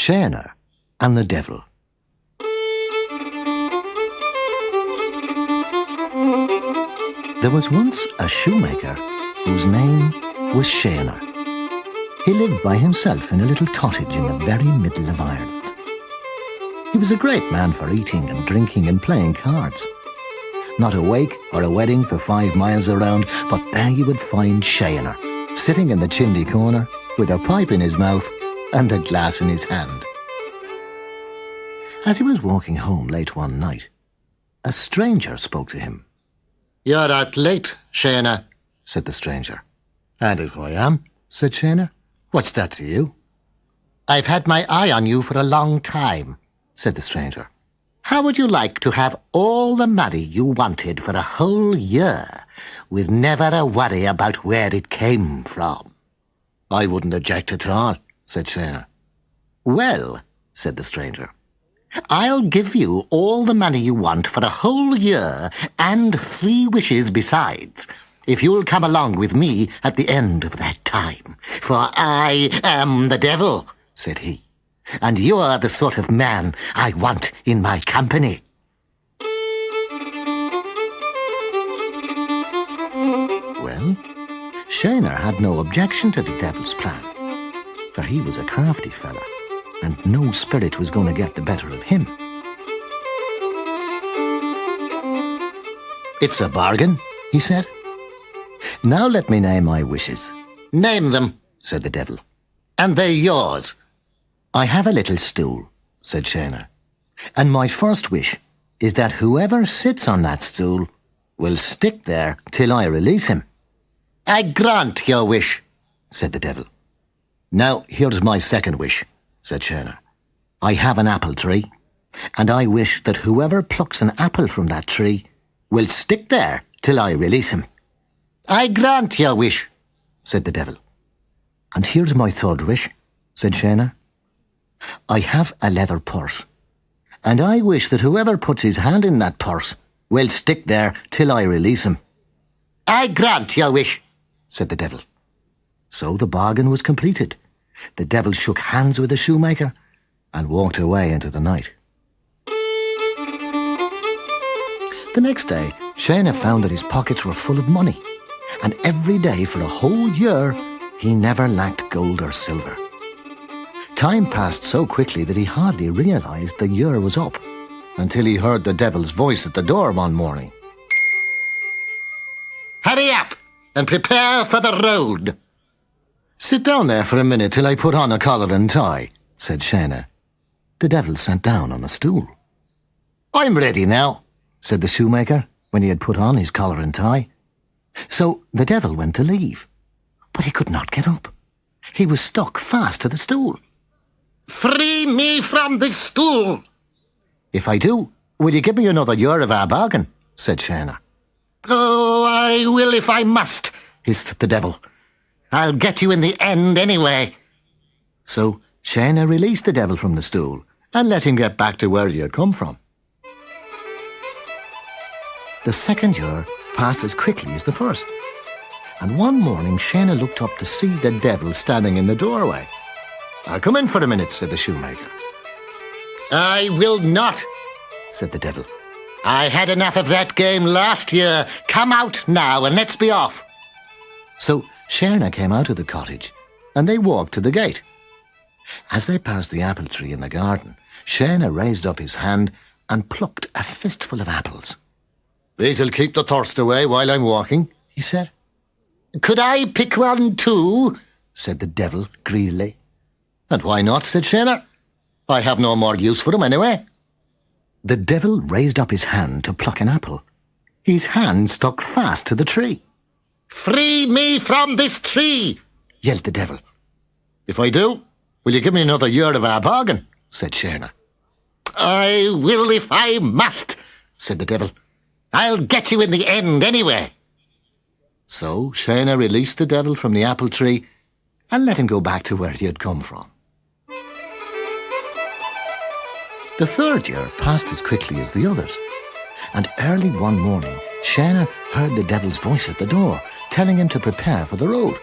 Seadna and the Devil. There was once a shoemaker whose name was Seadna. He lived by himself in a little cottage in the very middle of Ireland. He was a great man for eating and drinking and playing cards. Not a wake or a wedding for 5 miles around, but there you would find Seadna, sitting in the chimney corner with a pipe in his mouth and a glass in his hand. As he was walking home late one night, a stranger spoke to him. "You're out late, Seadna," said the stranger. "And if I am," said Seadna, "what's that to you?" "I've had my eye on you for a long time," said the stranger. "How would you like to have all the money you wanted for a whole year, with never a worry about where it came from?" "I wouldn't object at all," said Seadna. "Well," said the stranger, "I'll give you all the money you want for a whole year and 3 wishes besides, if you'll come along with me at the end of that time. For I am the devil," said he, "and you're the sort of man I want in my company." Well, Seadna had no objection to the devil's plan, for he was a crafty fella, and no spirit was going to get the better of him. "It's a bargain," he said. "Now let me name my wishes." "Name them," said the devil. "and they're yours." "I have a little stool," said Seadna, "and my first wish is that whoever sits on that stool will stick there till I release him." "I grant your wish," said the devil. "Now here's my second wish," said Seadna. "I have an apple tree, and I wish that whoever plucks an apple from that tree will stick there till I release him." "I grant your wish," said the devil. "And here's my third wish," said Seadna. "I have a leather purse, and I wish that whoever puts his hand in that purse will stick there till I release him." "I grant your wish," said the devil. So the bargain was completed. The devil shook hands with the shoemaker and walked away into the night. The next day, Seadna found that his pockets were full of money, and every day for a whole year he never lacked gold or silver. Time passed so quickly that he hardly realized the year was up, until he heard the devil's voice at the door one morning. "Hurry up and prepare for the road." "Sit down there for a minute till I put on a collar and tie," said Seadna. The devil sat down on a stool. "I'm ready now," said the shoemaker when he had put on his collar and tie. So the devil went to leave, but he could not get up. He was stuck fast to the stool. "Free me from this stool." "If I do, will you give me another year of our bargain?" said Seadna. "Oh, I will if I must," hissed the devil. "I'll get you in the end anyway." So Seadna released the devil from the stool and let him get back to where he had come from. The second year passed as quickly as the first, and one morning Seadna looked up to see the devil standing in the doorway. "I'll come in for a minute," said the shoemaker. "I will not," said the devil. "I had enough of that game last year. Come out now and let's be off." So Seadna came out of the cottage, and they walked to the gate. As they passed the apple tree in the garden, Seadna raised up his hand and plucked a fistful of apples. "These'll keep the thirst away while I'm walking," he said. "Could I pick one too?" said the devil greedily. "And why not?" said Seadna. "I have no more use for them anyway." The devil raised up his hand to pluck an apple. His hand stuck fast to the tree. "Free me from this tree!" yelled the devil. "If I do, will you give me another year of our bargain?" said Seadna. "I will if I must," said the devil. "I'll get you in the end anyway." So Seadna released the devil from the apple tree and let him go back to where he had come from. The third year passed as quickly as the others, and early one morning Seadna heard the devil's voice at the door, telling him to prepare for the road.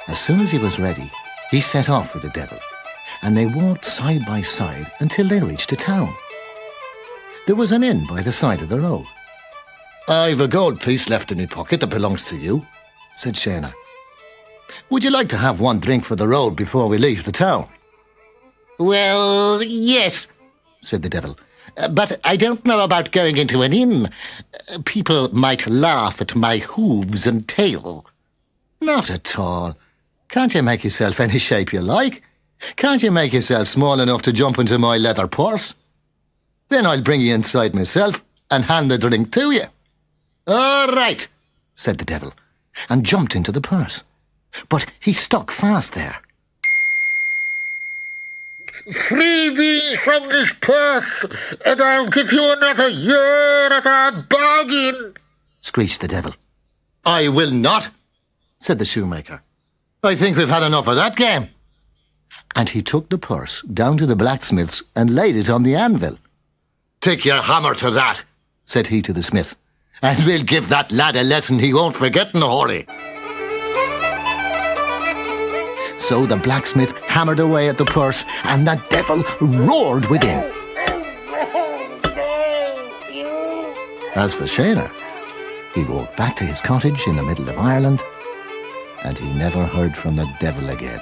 As soon as he was ready, he set off with the devil, and they walked side by side until they reached a town. There was an inn by the side of the road. "I've a gold piece left in my pocket that belongs to you," said Seadna. "Would you like to have one drink for the road before we leave the town?" "Well, yes," said the devil. "But I don't know about going into an inn. People might laugh at my hooves and tail." "Not at all. Can't you make yourself any shape you like? Can't you make yourself small enough to jump into my leather purse? Then I'll bring you inside myself and hand the drink to you." "All right," said the devil, and jumped into the purse. But he stuck fast there. "Free me from this purse, and I'll give you another year at a bargain," screeched the devil. "I will not," said the shoemaker. "I think we've had enough of that game." And he took the purse down to the blacksmith's and laid it on the anvil. "Take your hammer to that," said he to the smith, "and we'll give that lad a lesson he won't forget in a hurry." So the blacksmith hammered away at the purse, and the devil roared within. As for Seadna, he walked back to his cottage in the middle of Ireland, and he never heard from the devil again.